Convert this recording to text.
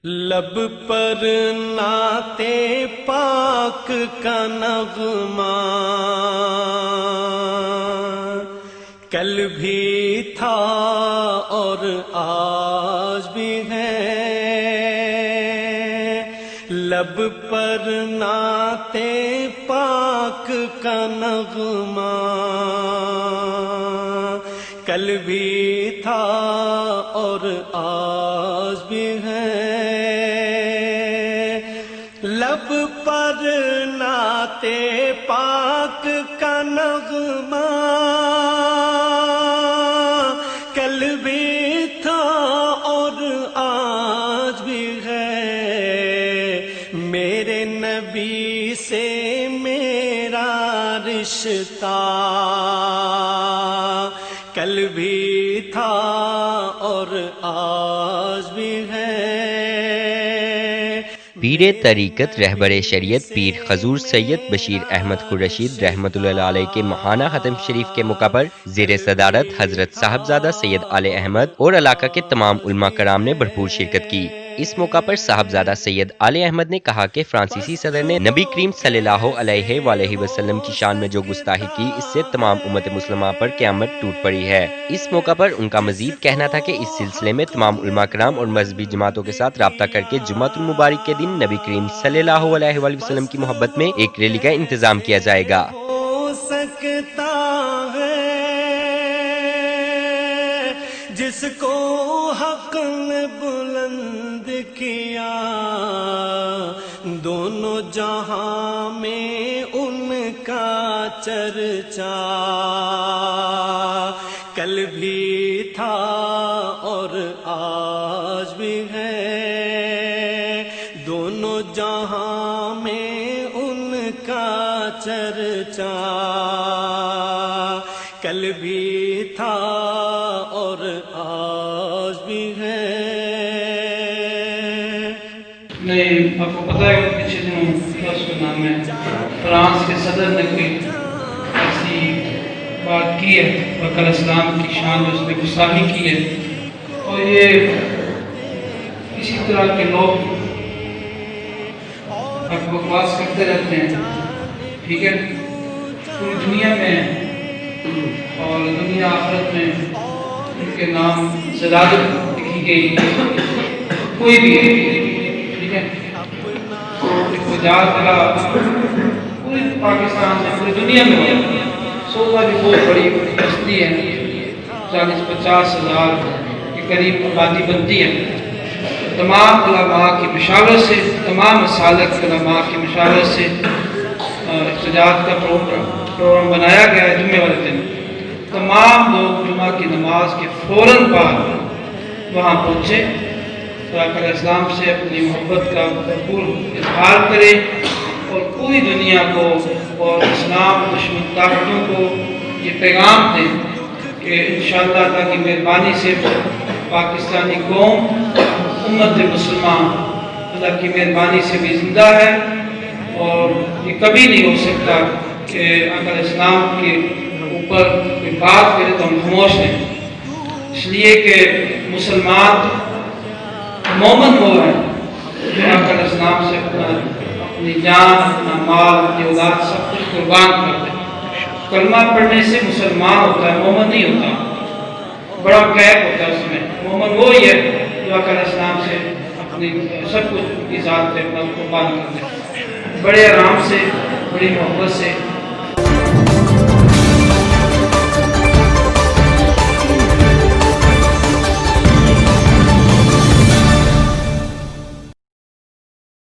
لب پر نعت پاک کا نغمہ کل بھی تھا اور آج بھی ہے، لب پر نعت پاک کا نغمہ کل بھی تھا اور آج بھی ہے، لب پر نعت پاک کا نغمہ کل بھی تھا اور آج بھی ہے، میرے نبی سے میرا رشتہ کل بھی تھا اور آج بھی ہے۔ پیر طریقت رہبر شریعت پیر حضور سید بشیر احمد قرشید رحمۃ اللہ علیہ کے ماہانہ ختم شریف کے موقع پر زیر صدارت حضرت صاحبزادہ سید آل احمد اور علاقہ کے تمام علماء کرام نے بھرپور شرکت کی۔ اس موقع پر صاحبزادہ سید آل احمد نے کہا کہ فرانسیسی صدر نے نبی کریم صلی اللہ علیہ وآلہ وسلم کی شان میں جو گستاخی کی، اس سے تمام امت مسلمہ پر قیامت ٹوٹ پڑی ہے۔ اس موقع پر ان کا مزید کہنا تھا کہ اس سلسلے میں تمام علماء کرام اور مذہبی جماعتوں کے ساتھ رابطہ کر کے جمعۃ المبارک کے دن نبی کریم صلی اللہ علیہ وآلہ وسلم کی محبت میں ایک ریلی کا انتظام کیا جائے گا۔ ہو سکتا ہے جس کو حق نے بلند کیا، دونوں جہاں میں ان کا چرچا کل بھی تھا اور آج بھی ہے، دونوں جہاں میں ان کا چرچا کل بھی تھا اور آج بھی ہے۔ نہیں، آپ کو پتہ ہے کہ پچھلے دنوں اس کا نام ہے فرانس کے صدر نے کوئی ایسی بات کی ہے بقر اسلام کی شان میں اس نے گستاخی کی ہے، اور یہ اسی طرح کے لوگ آپ بکواس کرتے رہتے ہیں، ٹھیک ہے، پوری دنیا میں اور دنیا آخرت میں ان کے نام صدارت لکھی گئی، کوئی بھی ٹھیک ہے، پوری پاکستان میں پوری دنیا میں سوزہ بھی بہت بڑی بستی ہے، 40-50 ہزار کے قریب آبادی بنتی ہے۔ تمام علماء کی مشاورت سے، تمام مسالک علماء کی مشاورت سے احتجاج کا پروگرام بنایا گیا ہے۔ جمعے والے دن تمام لوگ جمعہ کی نماز کے فوراً بعد وہاں پہنچے، آقا علیہ السلام سے اپنی محبت کا بھرپور اظہار کرے اور پوری دنیا کو اور اسلام دشمن طاقتوں کو یہ پیغام دیں کہ انشاءاللہ اللہ کی مہربانی سے پاکستانی قوم امت مسلمان اللہ کی مہربانی سے بھی زندہ ہے، اور یہ کبھی نہیں ہو سکتا کہ آقا علیہ السلام کے اوپر کوئی بات کرے تو ہم خاموش ہیں، اس لیے کہ مسلمان مومن وہ ہے جو آقا علیہ السلام سے اپنی جان، اپنا مال، اپنی اولاد سب کچھ قربان کر دے۔ کلمہ پڑھنے سے مسلمان ہوتا ہے، مومن نہیں ہوتا، بڑا قید ہوتا ہے اس میں۔ مومن وہی ہے جو آقا علیہ السلام سے اپنی سب کچھ کی ذات پہ اپنا قربان کر دے، بڑے آرام سے، بڑی محبت سے